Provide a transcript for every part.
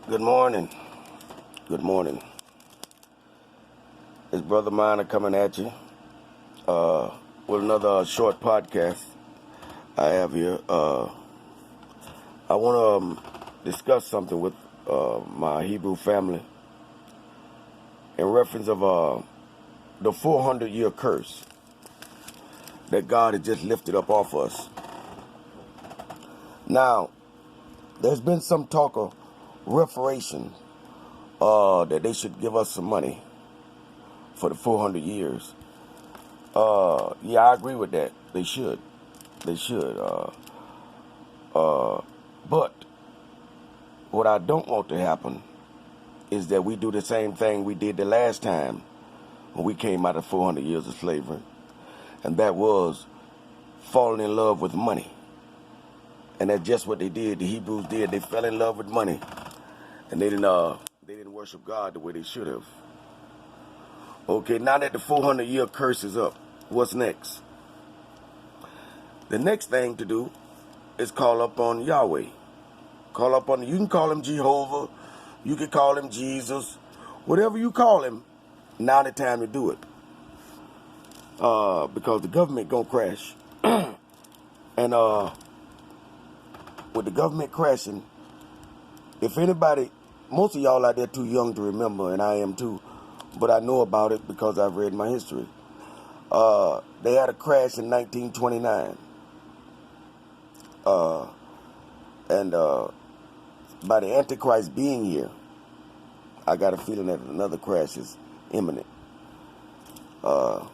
Good morning. Good morning. It's Brother Miner coming at you with another short podcast I have here. I want to discuss something with my Hebrew family in reference of the 400-year curse that God had just lifted up off us. Now, there's been some talk of reparation, that they should give us some money for the 400 years. Yeah, I agree with that. They should. But what I don't want to happen is that we do the same thing we did the last time when we came out of 400 years of slavery. And that was falling in love with money. And that's just what they did. The Hebrews did. They fell in love with money. And they didn't worship God the way they should have. Okay, now that the 400-year curse is up, what's next? The next thing to do is call up on Yahweh. You can call him Jehovah, you can call him Jesus, whatever you call him, now the time to do it. Because the government gonna crash. And with the government crashing, if anybody, most of y'all out there too young to remember, and I am too, but I know about it because I've read my history. They had a crash in 1929. And by the Antichrist being here, I got a feeling that another crash is imminent. Because,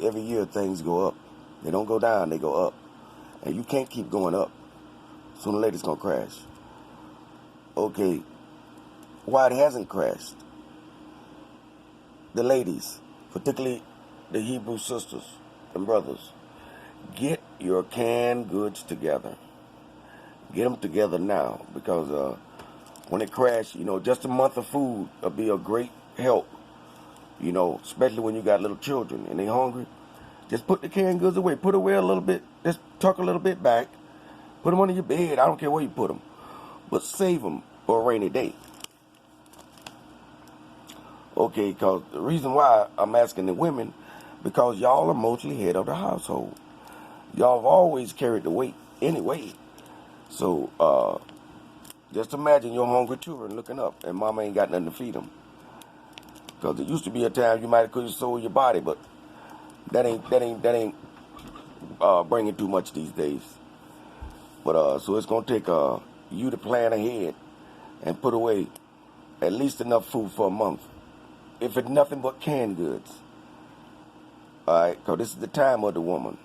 every year things go up. They don't go down, they go up. And you can't keep going up. Sooner or later it's going to crash. Okay, why it hasn't crashed? The ladies, particularly the Hebrew sisters and brothers, get your canned goods together. Get them together now, because when it crashes, just a month of food will be a great help. Especially when you got little children and they hungry. Just put the canned goods away. Put away a little bit. Just tuck a little bit back. Put them under your bed. I don't care where you put them. But save them for a rainy day. Okay, because the reason why I'm asking the women, because y'all are mostly head of the household. Y'all have always carried the weight anyway. So, just imagine your hungry children looking up and mama ain't got nothing to feed them. Because it used to be a time you might have could have sold your body, but that ain't bringing too much these days. But so it's gonna take you to plan ahead and put away at least enough food for a month. If it's nothing but canned goods. All right, because this is the time of the woman.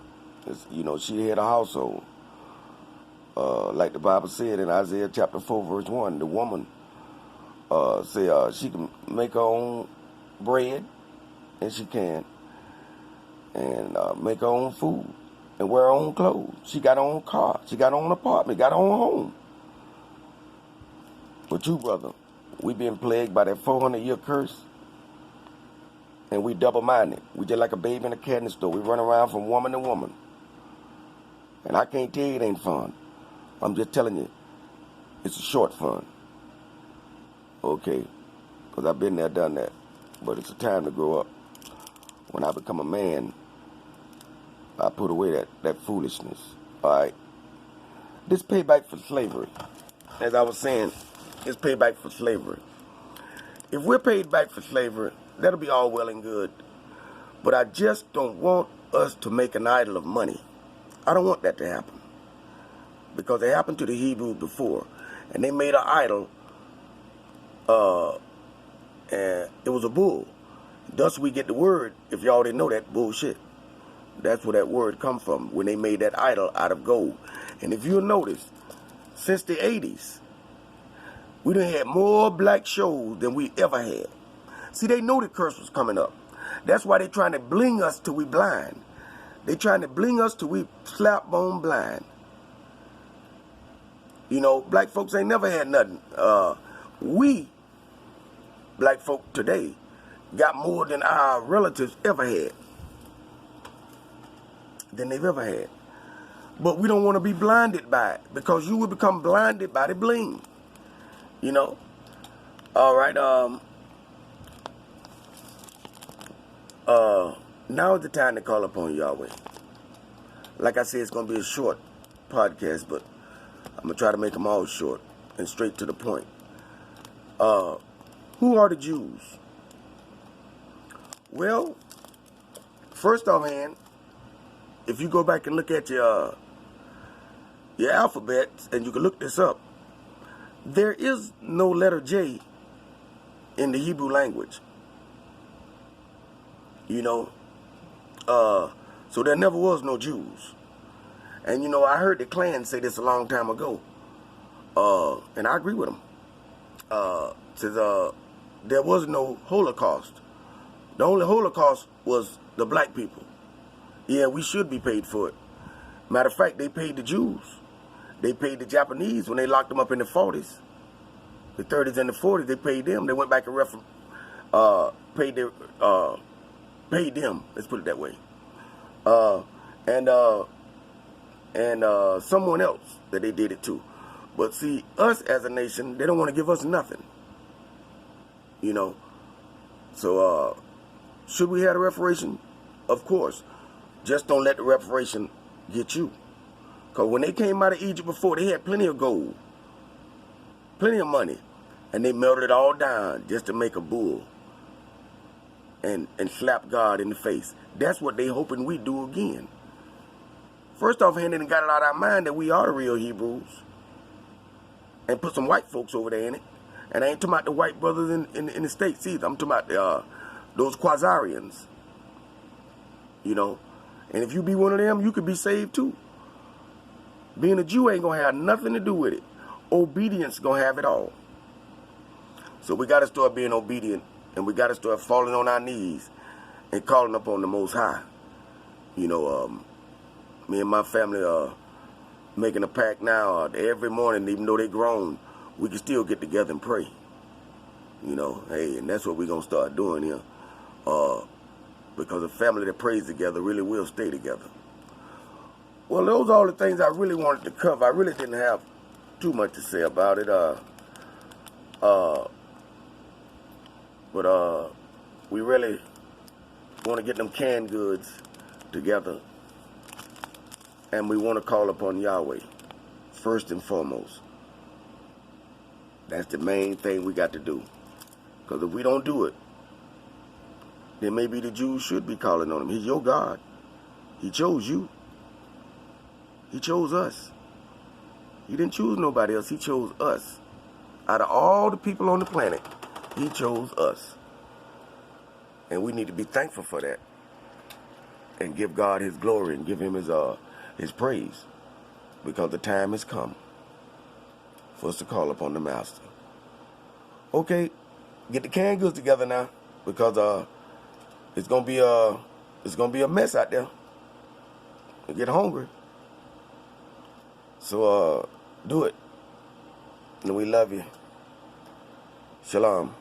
She had a household. Like the Bible said in Isaiah chapter 4, verse 1, the woman she can make her own bread, and she can, and make her own food, and wear her own clothes. She got her own car. She got her own apartment, got her own home. But you, brother, we been plagued by that 400-year curse, and we double-minded. We just like a baby in a candy store. We run around from woman to woman. And I can't tell you it ain't fun. I'm just telling you, it's a short fun. Okay, because I've been there, done that. But it's a time to grow up. When I become a man, I put away that foolishness. All right? This payback for slavery. As I was saying, it's payback for slavery. If we're paid back for slavery, that'll be all well and good. But I just don't want us to make an idol of money. I don't want that to happen. Because it happened to the Hebrews before. And they made an idol. And it was a bull. Thus we get the word, if y'all didn't know that, bullshit. That's where that word come from, when they made that idol out of gold. And if you'll notice, since the 80s, we done had more black shows than we ever had. See, they know the curse was coming up. That's why they trying to bling us till we blind. They trying to bling us till we slap bone blind. Black folks ain't never had nothing. We, black folk today, got more than our relatives ever had. Than they've ever had. But we don't want to be blinded by it, because you will become blinded by the bling. You know? All right, now is the time to call upon Yahweh. Like I said, it's going to be a short podcast, but I'm going to try to make them all short and straight to the point. Who are the Jews? Well, first offhand, if you go back and look at your alphabet, and you can look this up, there is no letter J in the Hebrew language. You know, so there never was no Jews. And you know, I heard the Klan say this a long time ago, and I agree with them. Says there was no Holocaust. The only Holocaust was the black people. Yeah, we should be paid for it. Matter of fact, they paid the Jews. They paid the Japanese when they locked them up in the 40s. The 30s and the 40s, they paid them. They went back and paid them. Let's put it that way. And someone else that they did it to. But see, us as a nation, they don't want to give us nothing. You know. So, should we have a reparation? Of course. Just don't let the reparation get you. Because when they came out of Egypt before, they had plenty of gold. Plenty of money. And they melted it all down just to make a bull. And slap God in the face. That's what they hoping we do again. First off, they got it out of our mind that we are the real Hebrews. And put some white folks over there in it. And I ain't talking about the white brothers in the States either. I'm talking about those Quasarians. You know. And if you be one of them, you could be saved too. Being a Jew ain't going to have nothing to do with it. Obedience going to have it all. So we got to start being obedient. And we got to start falling on our knees and calling upon the Most High. You know, me and my family are making a pact now. Every morning, even though they grown, we can still get together and pray. You know, hey, and that's what we're going to start doing here. Because a family that prays together really will stay together. Well, those are all the things I really wanted to cover. I really didn't have too much to say about it. But we really want to get them canned goods together. And we want to call upon Yahweh, first and foremost. That's the main thing we got to do. Because if we don't do it, then maybe the Jews should be calling on him. He's your God. He chose you. He chose us. He didn't choose nobody else. He chose us. Out of all the people on the planet, he chose us. And we need to be thankful for that. And give God his glory and give him his praise. Because the time has come for us to call upon the Master. Okay, get the canned goods together now. Because it's gonna be a mess out there. You get hungry. So do it. And we love you. Shalom.